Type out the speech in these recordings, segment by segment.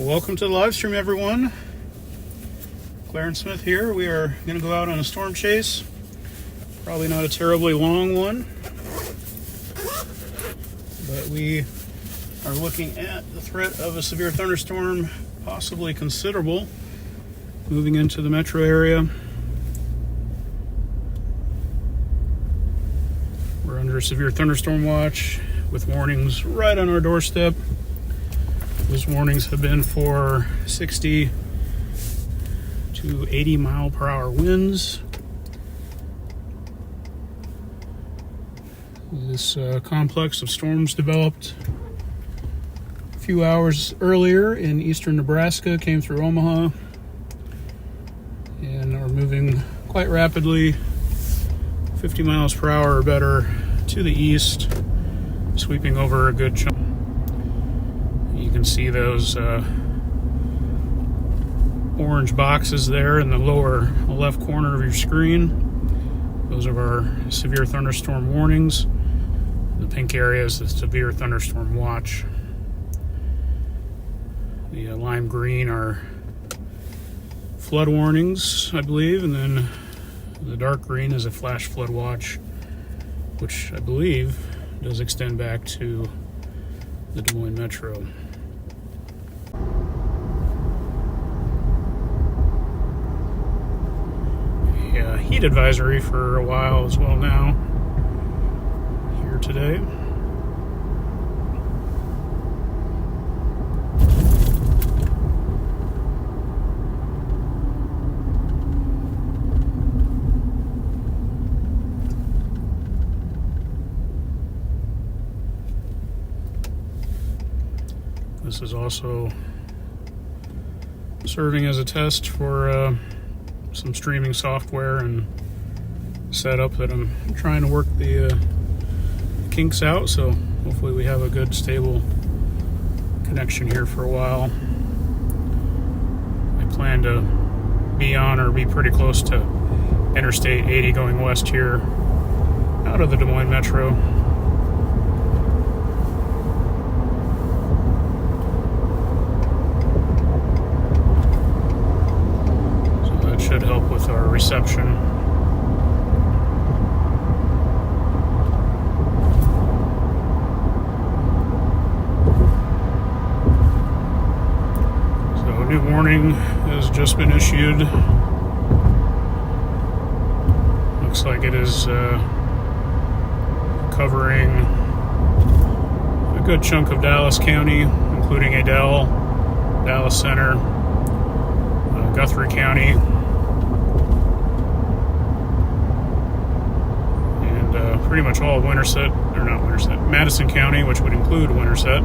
Welcome to the live stream, everyone. Clarence Smith here. We are going to go out on a storm chase. Probably not a terribly long one, but we are looking at the threat of a severe thunderstorm, possibly considerable, moving into the metro area. We're under severe thunderstorm watch with warnings right on our doorstep. Those warnings have been for 60 to 80 mile per hour winds. This complex of storms developed a few hours earlier in eastern Nebraska, came through Omaha, and are moving quite rapidly, 50 miles per hour or better, to the east, sweeping over a good chunk. You can see those orange boxes there in the lower left corner of your screen. Those are our severe thunderstorm warnings. The pink area is the severe thunderstorm watch. The lime green are flood warnings, I believe, and then the dark green is a flash flood watch, which I believe does extend back to the Des Moines Metro. A heat advisory for a while as well now here today. This is also serving as a test for some streaming software and setup that I'm trying to work the kinks out, so hopefully we have a good stable connection here for a while. I plan to be on or be pretty close to Interstate 80 going west here out of the Des Moines Metro. Should help with our reception. So a new warning has just been issued. Looks like it is covering a good chunk of Dallas County, including Adel, Dallas Center, Guthrie County, pretty much all Winterset, or not Winterset, Madison County, which would include Winterset.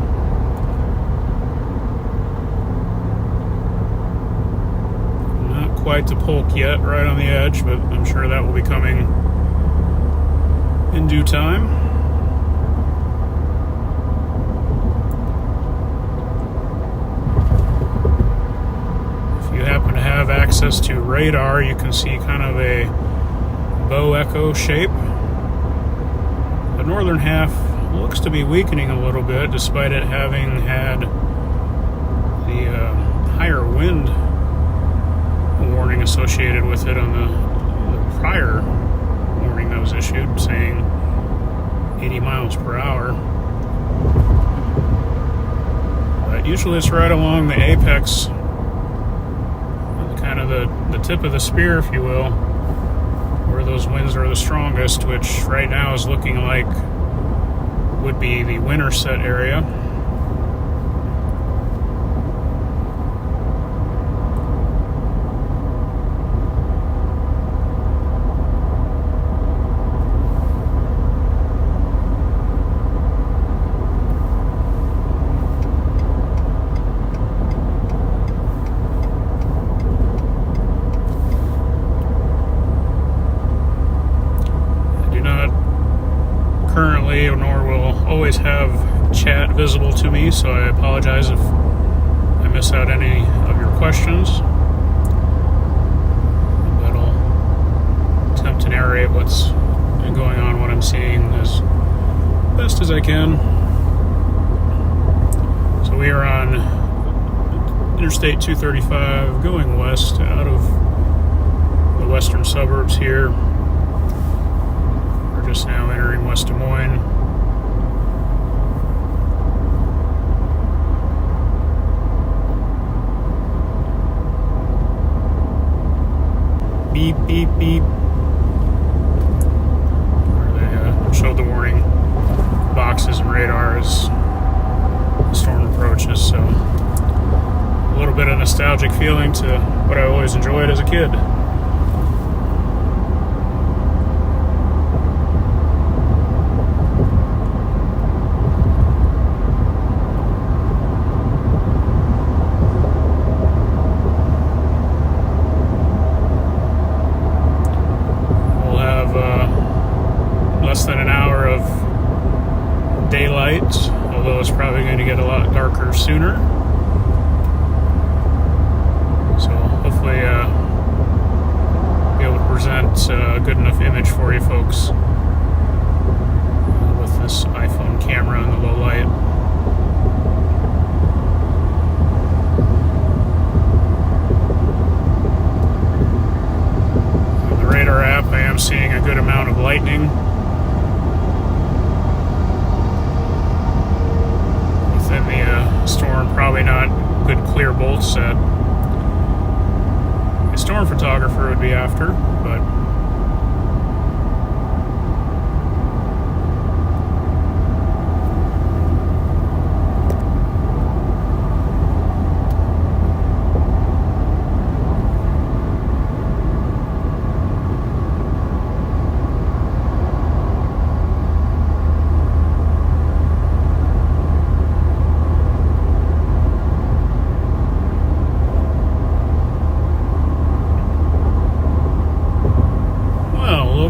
Not quite to Polk yet, right on the edge, but I'm sure that will be coming in due time. If you happen to have access to radar, you can see kind of a bow echo shape. The northern half looks to be weakening a little bit, despite it having had the higher wind warning associated with it on the prior warning that was issued, saying 80 miles per hour. But usually it's right along the apex, kind of the tip of the spear, if you will, where those winds are the strongest, which right now is looking like would be the Winterset area. Currently, nor will always have chat visible to me, so I apologize if I miss out any of your questions. But I'll attempt to narrate what's going on, what I'm seeing as best as I can. So we are on Interstate 235 going west out of the western suburbs here. We're just now entering West Des Moines. Beep, beep, beep. Where they showed the warning boxes and radar as the storm approaches. So a little bit of nostalgic feeling to what I always enjoyed as a kid. Less than an hour of daylight, although it's probably going to get a lot darker sooner. So hopefully be able to present a good enough image for you folks with this iPhone camera in the low light. On the radar app, I am seeing a good amount of lightning. Within the storm, probably not good clear bolt set. A storm photographer would be after, but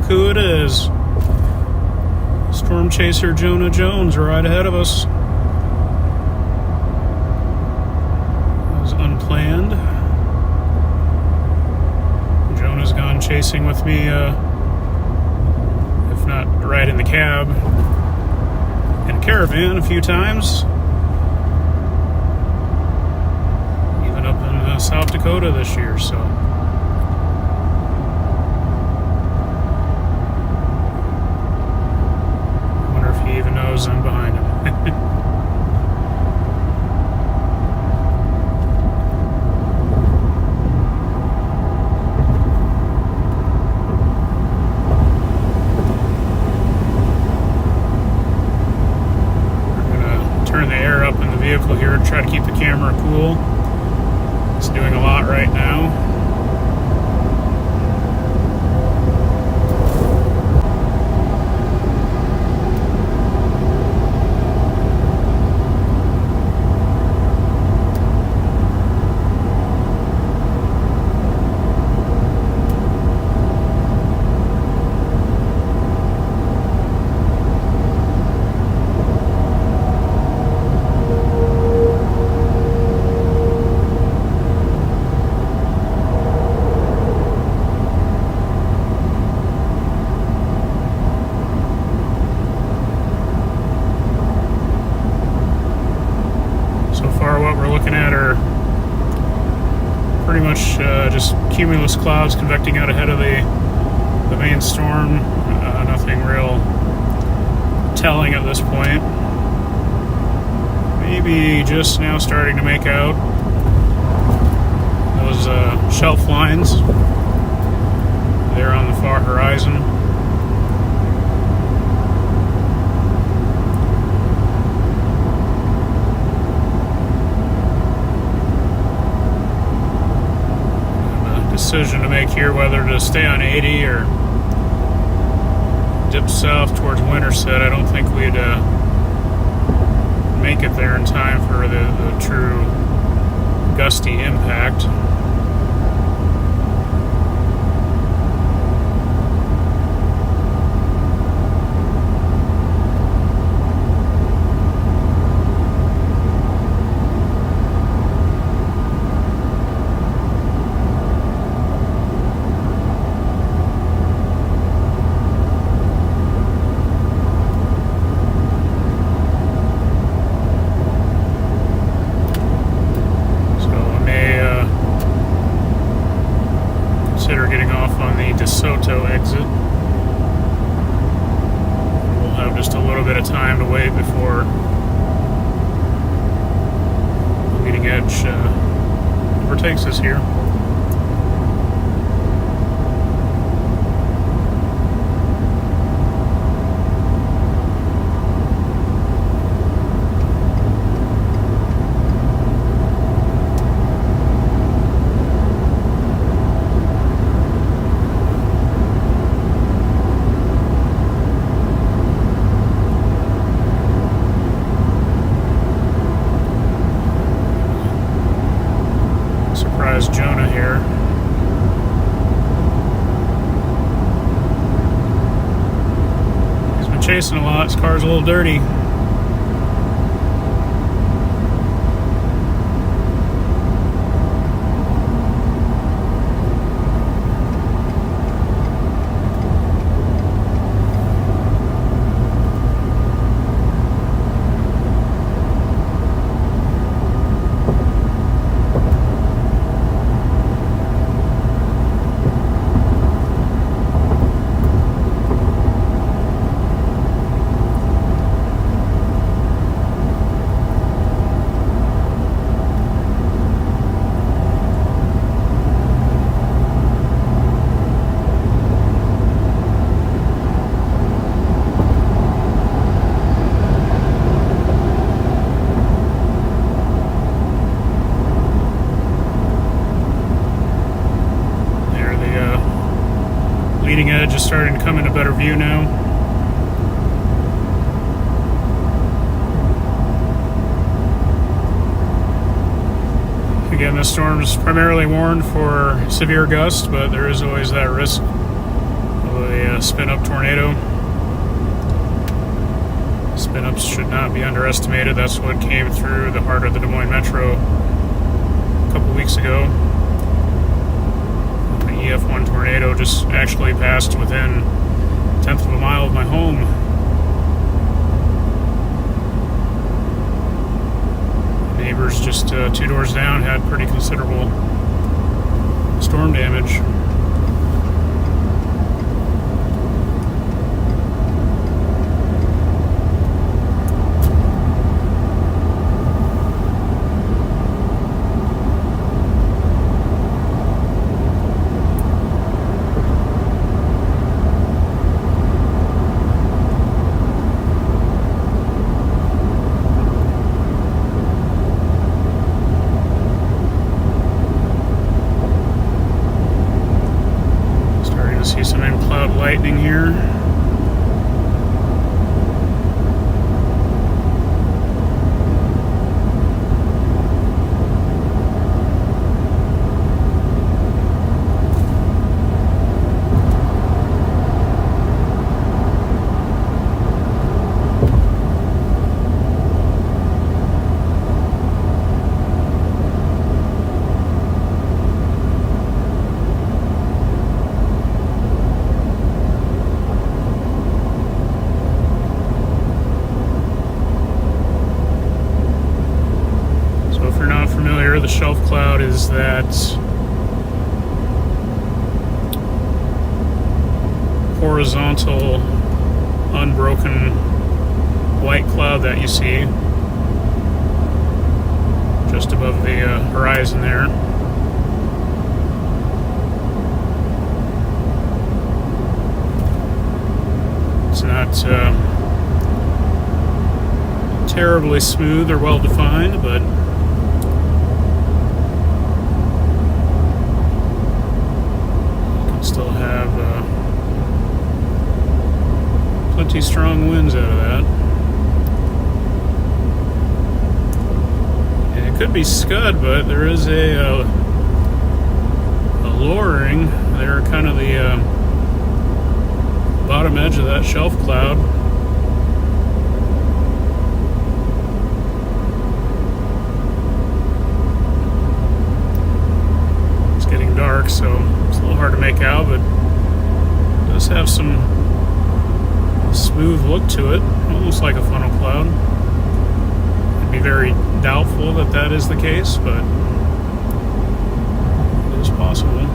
who it is. Storm chaser Jonah Jones right ahead of us. It was unplanned. Jonah's gone chasing with me, if not right in the cab, in a caravan a few times. Even up in South Dakota this year, so. Even knows I'm behind him. We're gonna turn the air up in the vehicle here to try to keep the camera cool. It's doing a lot right now. What we're looking at are pretty much just cumulus clouds convecting out ahead of the main storm. Nothing real telling at this point. Maybe just now starting to make out those shelf lines there on the far horizon. Decision to make here whether to stay on 80 or dip south towards Winterset. I don't think we'd make it there in time for the true gusty impact. DeSoto exit. We'll have just a little bit of time to wait before the leading edge overtakes us here. Jonah here. He's been chasing a lot. His car's a little dirty. Leading edge is starting to come into better view now. Again, this storm is primarily warned for severe gusts, but there is always that risk of a spin-up tornado. Spin-ups should not be underestimated. That's what came through the heart of the Des Moines Metro a couple weeks ago. EF1 tornado just actually passed within a tenth of a mile of my home. Neighbors just 2 doors down had pretty considerable storm damage. See some in-cloud lightning here. The shelf cloud is that horizontal, unbroken white cloud that you see just above the horizon there. It's not terribly smooth or well defined, but still have plenty strong winds out of that. And it could be scud, but there is a lowering there, kind of the bottom edge of that shelf cloud. It's getting dark, so it's a little hard to make out, but it does have some smooth look to it, almost like a funnel cloud. I'd be very doubtful that that is the case, but it is possible.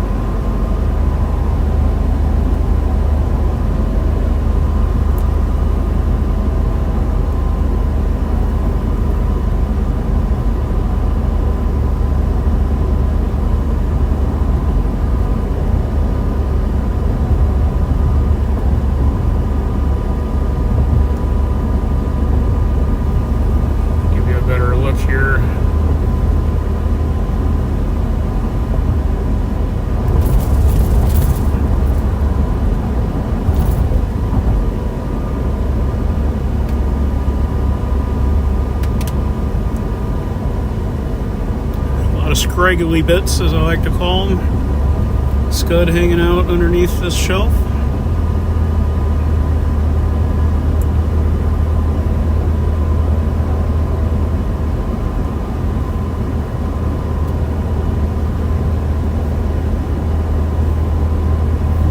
scraggly bits, as I like to call them. Scud hanging out underneath this shelf.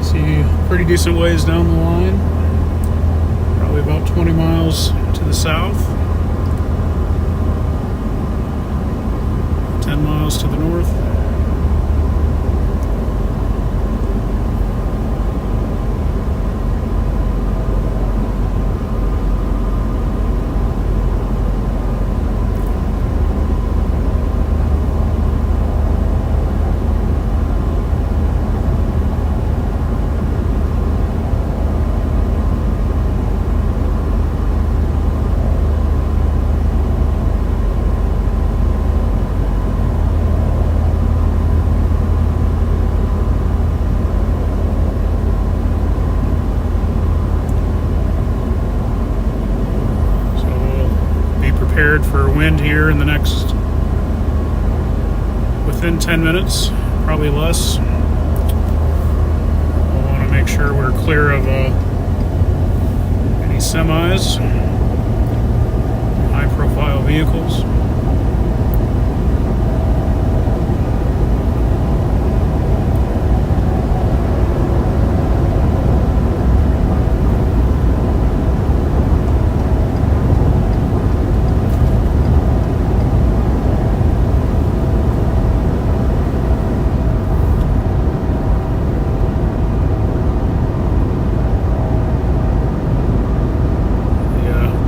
See pretty decent ways down the line. Probably about 20 miles to the south. 10 miles to the north. Prepared for wind here in the next, within 10 minutes, probably less. I want to make sure we're clear of any semis, high profile vehicles.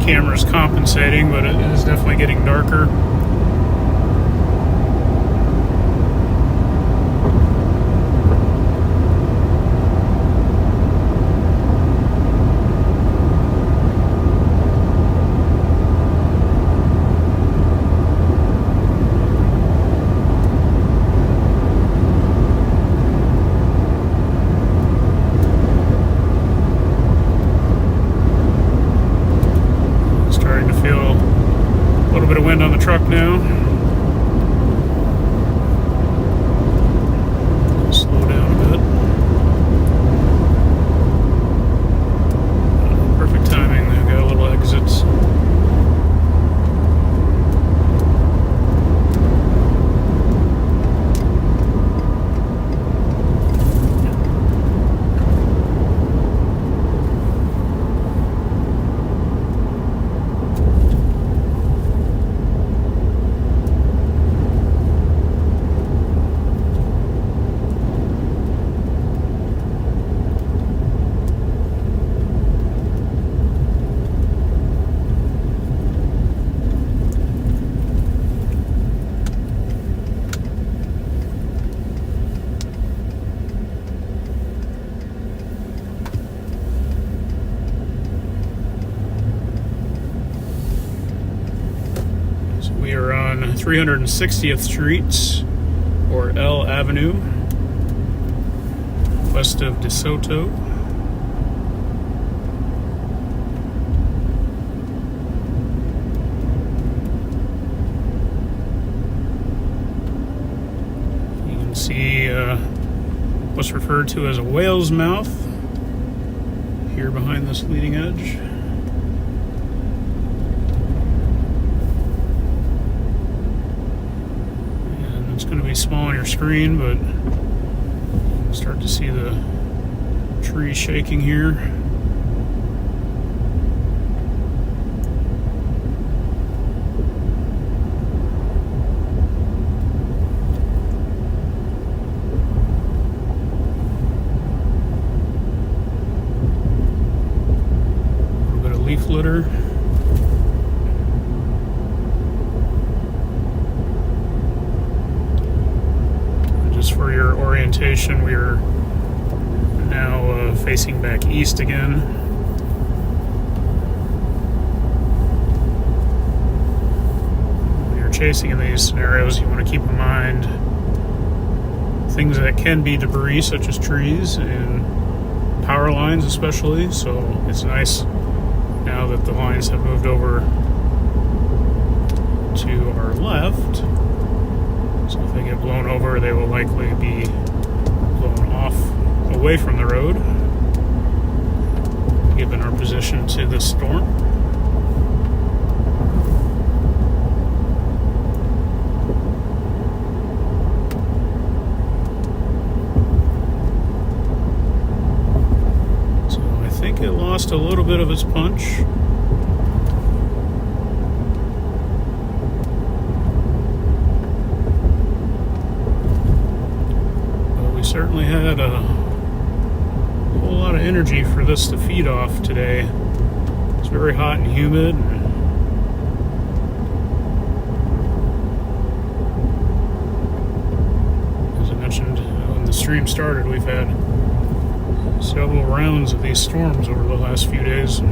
Camera's compensating, but it is definitely getting darker. Wind on the truck now. Slow down a bit. Perfect timing. They've got little exits. We are on 360th Street, or L Avenue, west of DeSoto. You can see what's referred to as a whale's mouth here behind this leading edge. It's going to be small on your screen, but you start to see the tree shaking here. A little bit of leaf litter. For your orientation, we are now facing back east again. When you're chasing in these scenarios, you want to keep in mind things that can be debris, such as trees and power lines especially. So it's nice now that the lines have moved over to our left So if they get blown over, they will likely be blown off away from the road, given our position to the storm. So I think it lost a little bit of its punch. But we certainly had a whole lot of energy for this to feed off today. It's very hot and humid. As I mentioned when the stream started, we've had several rounds of these storms over the last few days.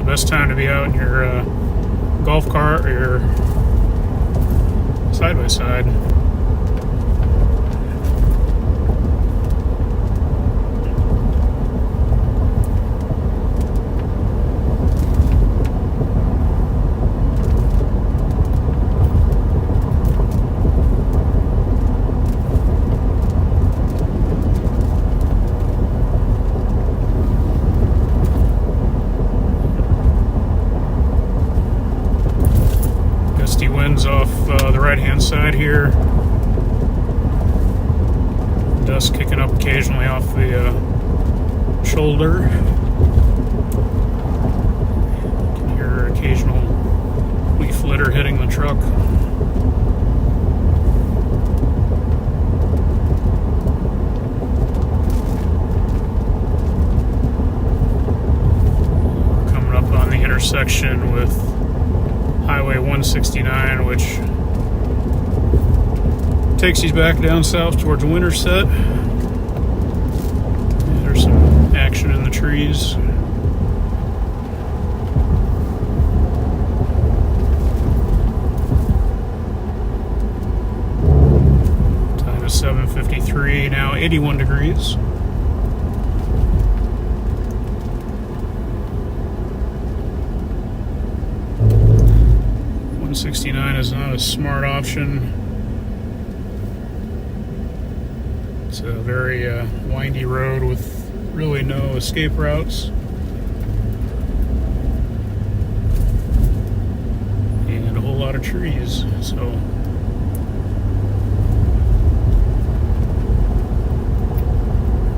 Best time to be out in your golf cart or your side-by-side. Winds off the right-hand side here. Dust kicking up occasionally off the shoulder. You can hear occasional leaf litter hitting the truck. We're coming up on the intersection with Highway 169, which takes you back down south towards Winterset. There's some action in the trees. Time is 7:53, now 81 degrees. 69 is not a smart option. It's a very windy road with really no escape routes. And a whole lot of trees, so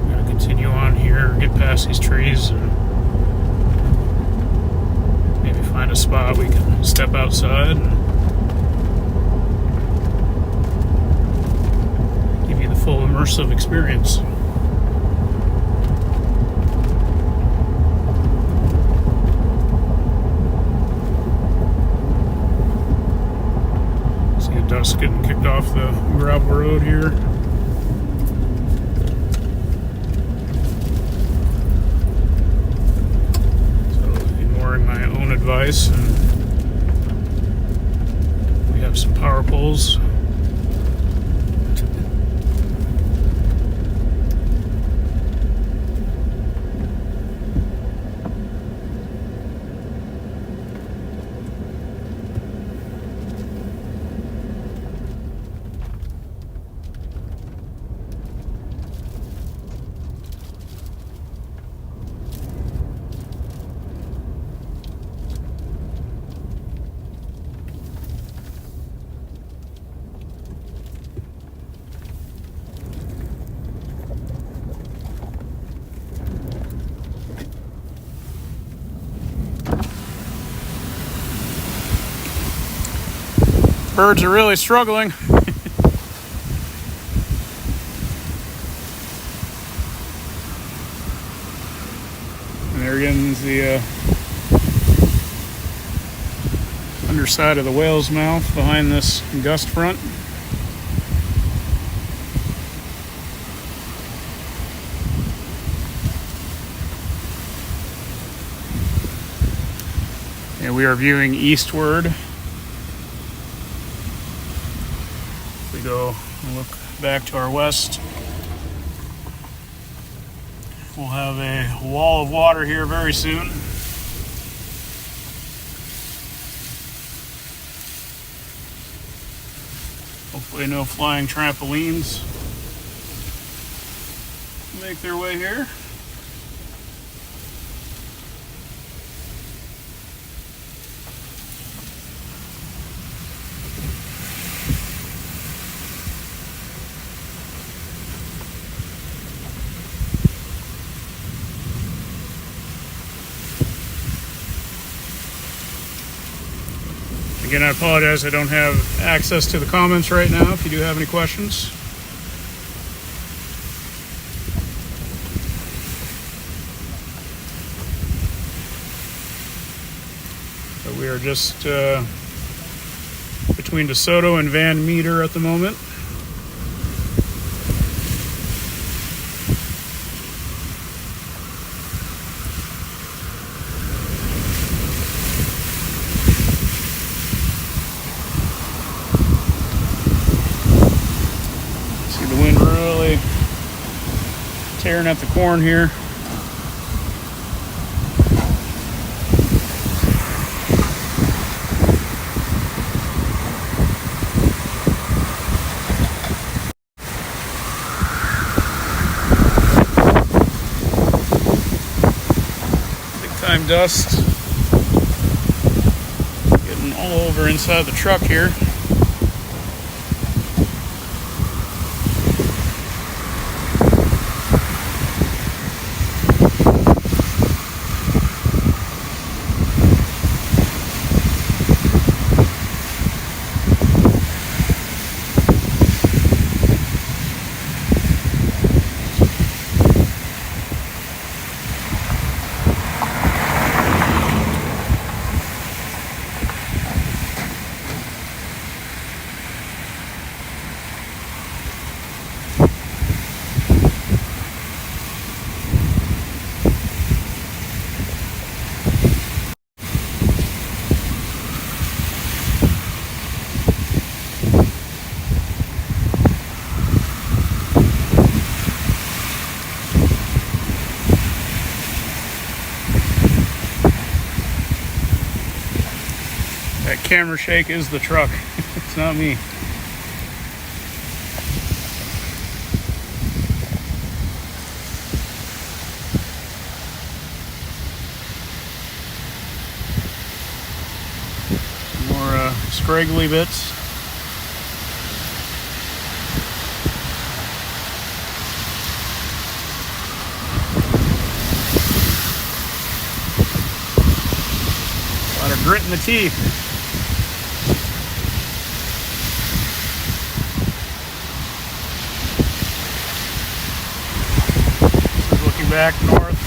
I'm gonna continue on here, get past these trees, and maybe find a spot we can step outside and give you the full immersive experience. See the dust getting kicked off the gravel road here. My own advice, and we have some power poles. Birds are really struggling. And there again is the underside of the whale's mouth behind this gust front. Yeah, we are viewing eastward. If we go and look back to our west, we'll have a wall of water here very soon. Hopefully no flying trampolines make their way here. Again, I apologize I don't have access to the comments right now if you do have any questions. But we are just between DeSoto and Van Meter at the moment. Tearing at the corn here. Big time dust getting all over inside the truck here. That camera shake is the truck. It's not me. More scraggly bits. A lot of grit in the teeth. Back north,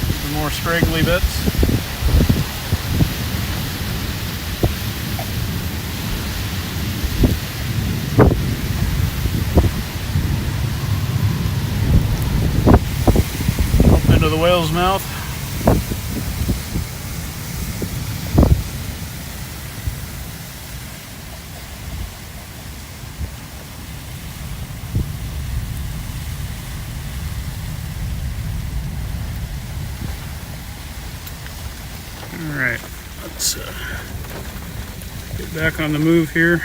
even more scraggly bits. Up into the whale's mouth. Alright, let's get back on the move here.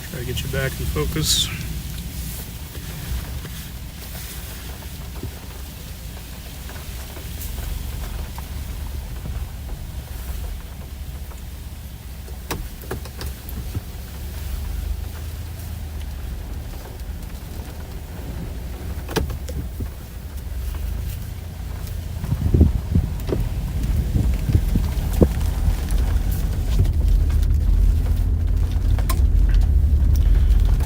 Try to get you back in focus.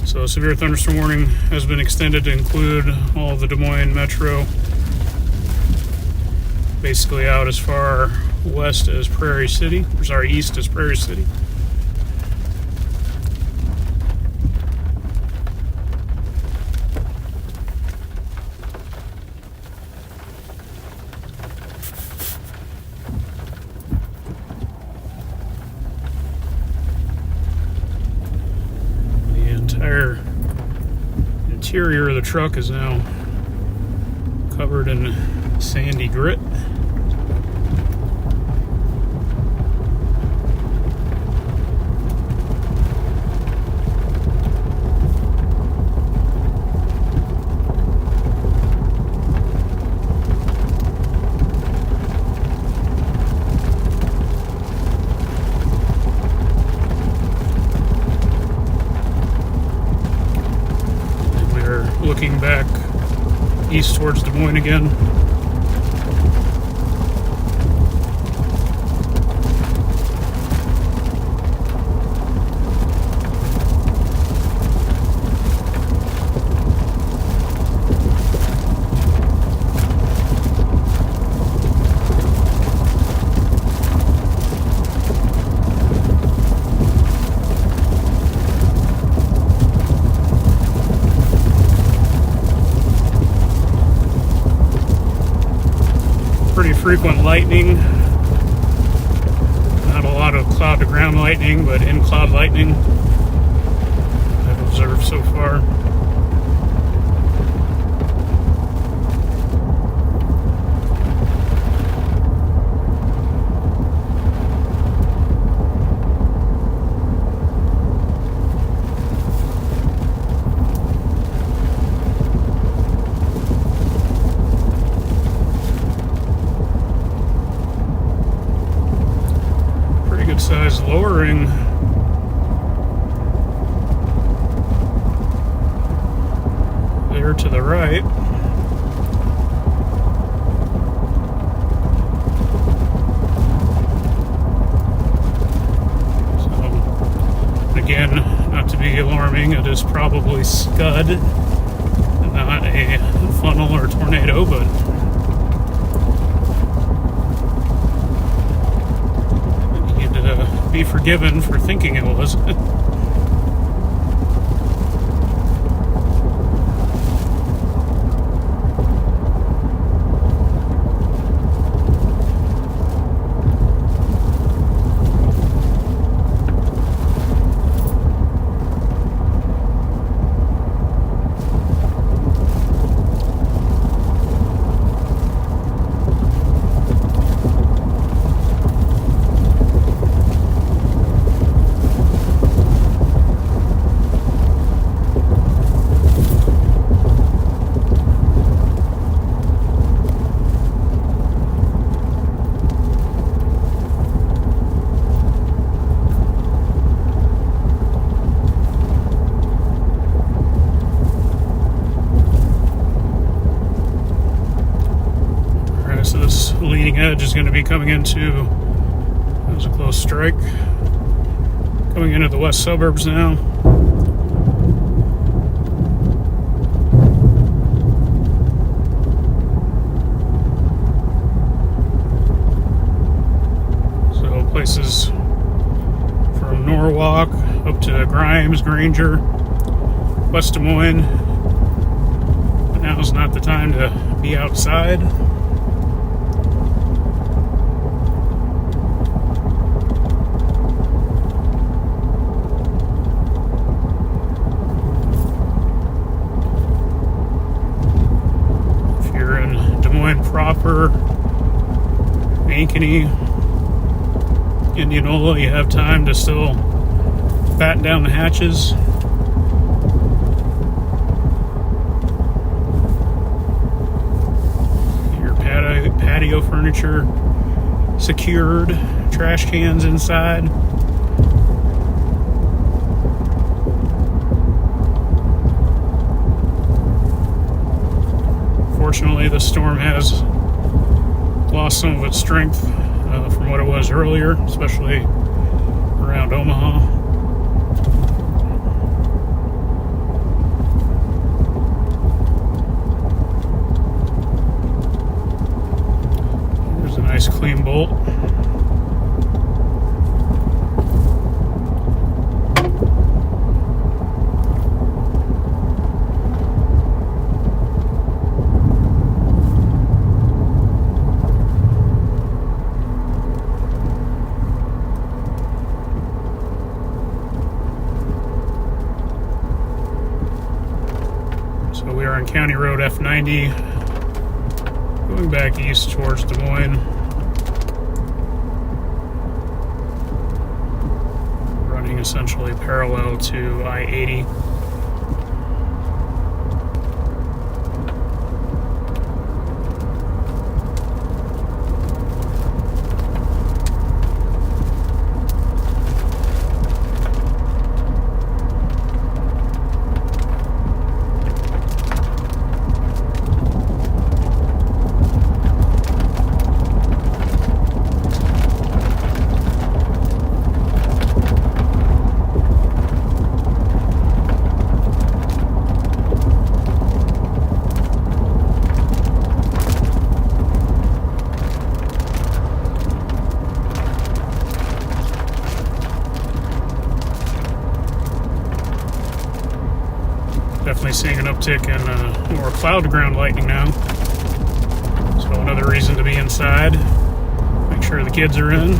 So So, severe thunderstorm warning has been extended to include all of the Des Moines metro, basically out as far west as Prairie City, or sorry, east as Prairie City. Interior of the truck is now covered in sandy grit. Looking back east towards Des Moines again. Frequent lightning. Not a lot of cloud to ground lightning, but in cloud lightning I've observed so far. Size lowering there to the right. So again, not to be alarming, it is probably scud, not a funnel or tornado, but be forgiven for thinking it was. So this leading edge is going to be coming into, that was a close strike, coming into the west suburbs now. So places from Norwalk up to Grimes, Granger, West Des Moines. But now is not the time to be outside. Proper, Ankeny, Indianola, you have time to still batten down the hatches. Your patio furniture secured, trash cans inside. Fortunately, the storm has lost some of its strength from what it was earlier, especially around Omaha. Nice clean bolt. So we are on County Road F90, going back east towards Des Moines. Running essentially parallel to I-80. Definitely seeing an uptick in more cloud-to-ground lightning now. So another reason to be inside. Make sure the kids are in.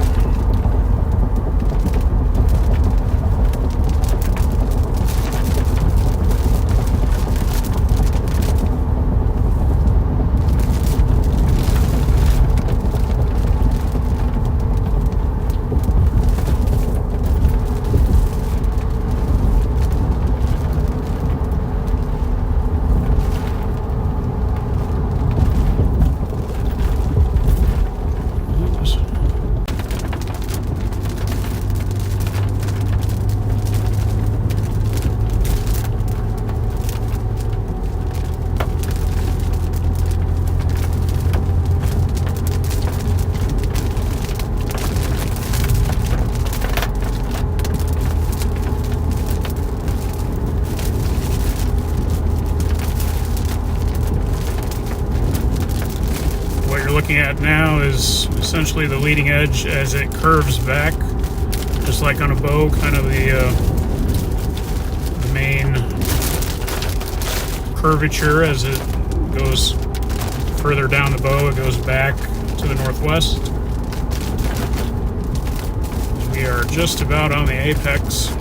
Looking at now is essentially the leading edge as it curves back, just like on a bow, kind of the main curvature as it goes further down the bow. It goes back to the northwest. We are just about on the apex.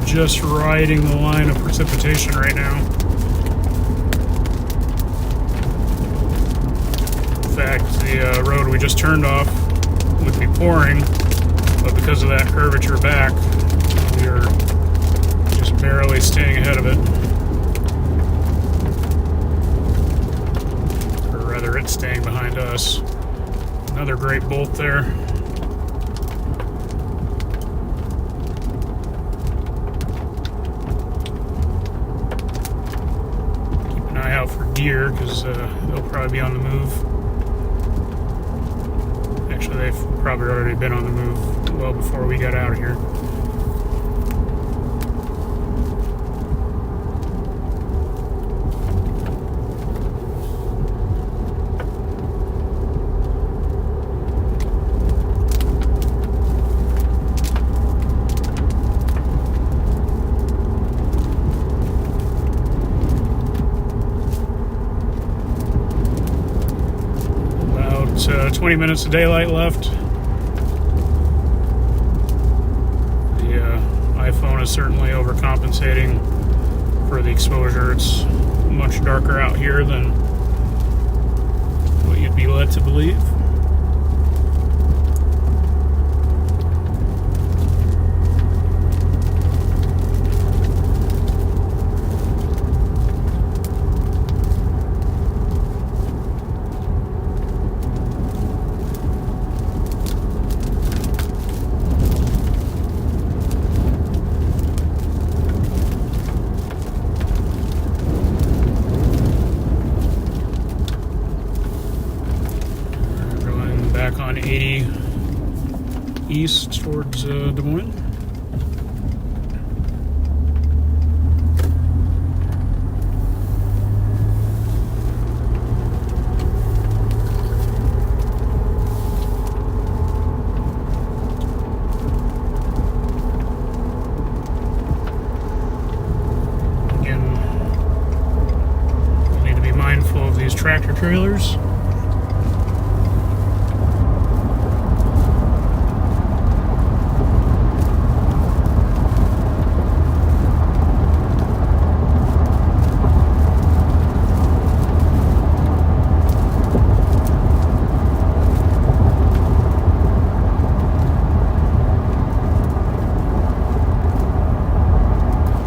Just riding the line of precipitation right now. In fact, the road we just turned off would be pouring, but because of that curvature back, we are just barely staying ahead of it. Or rather, it's staying behind us. Another great bolt there. For deer, because they'll probably be on the move. Actually, they've probably already been on the move well before we got out of here. About 20 minutes of daylight left. The iPhone is certainly overcompensating for the exposure. It's much darker out here than what you'd be led to believe. back on 80 east towards Des Moines. These tractor trailers.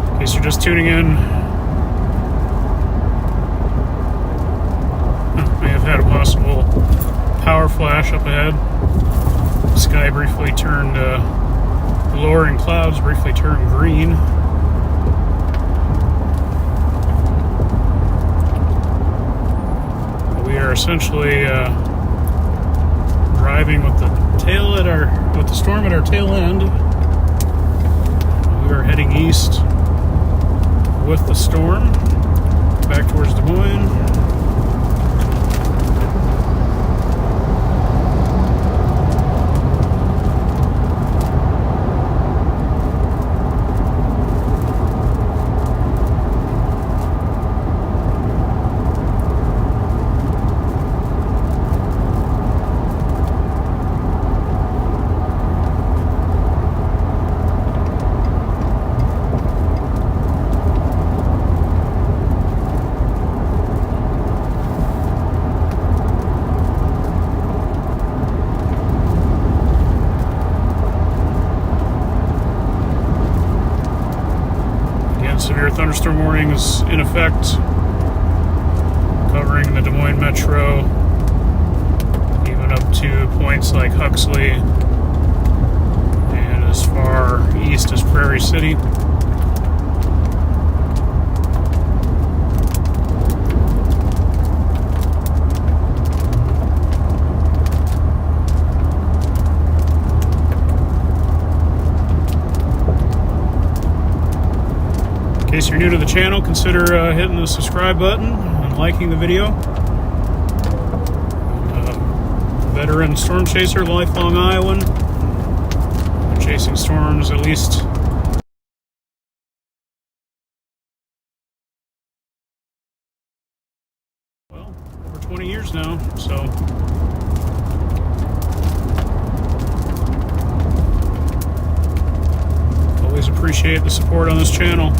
In case you're just tuning in, had a possible power flash up ahead. The sky briefly turned, the lowering clouds briefly turned green. We are essentially driving with the storm at our tail end. We are heading east with the storm back towards Des Moines. Severe thunderstorm warning is in effect, covering the Des Moines Metro, even up to points like Huxley and as far east as Prairie City. In case you're new to the channel, consider hitting the subscribe button and liking the video. Veteran storm chaser, lifelong Iowan. Been chasing storms at least over 20 years now, so always appreciate the support on this channel.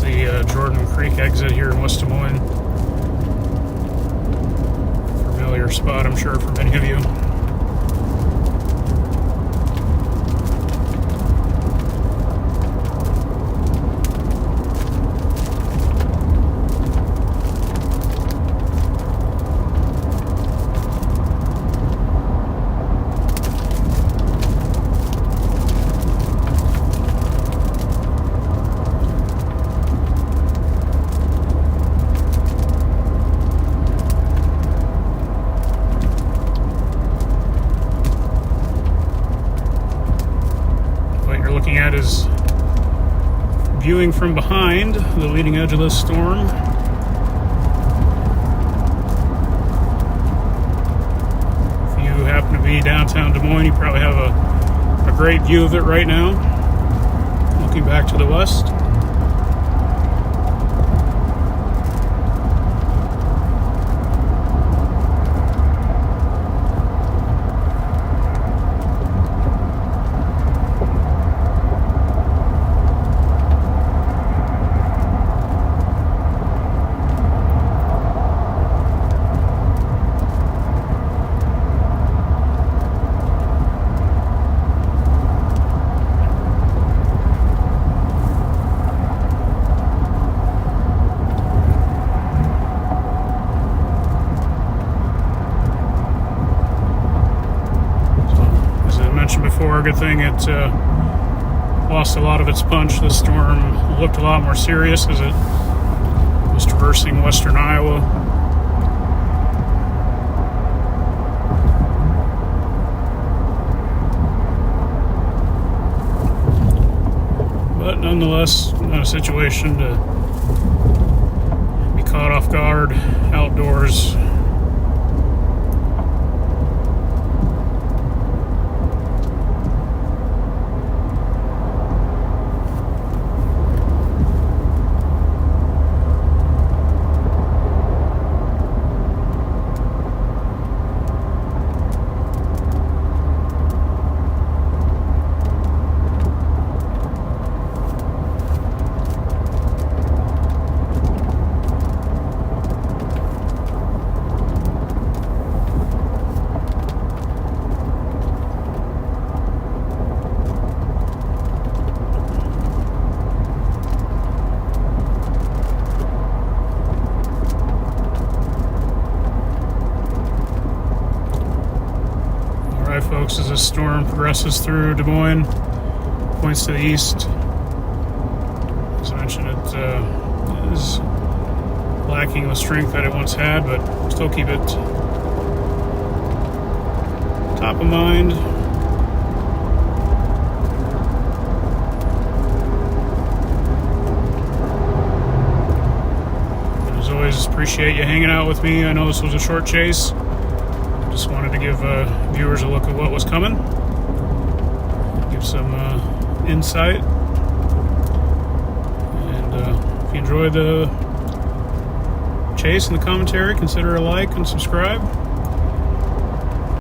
The Jordan Creek exit here in West Des Moines. Familiar spot, I'm sure, for many of you. At is viewing from behind the leading edge of this storm. If you happen to be downtown Des Moines, you probably have a great view of it right now, looking back to the west. before. Good thing it lost a lot of its punch. The storm looked a lot more serious as it was traversing western Iowa. But nonetheless, not a situation to be caught off guard outdoors. Folks, as this storm progresses through Des Moines, points to the east. As I mentioned, it is lacking the strength that it once had, but still keep it top of mind. And as always, appreciate you hanging out with me. I know this was a short chase. Just wanted to give viewers a look at what was coming, give some insight, and if you enjoyed the chase and the commentary, consider a like and subscribe.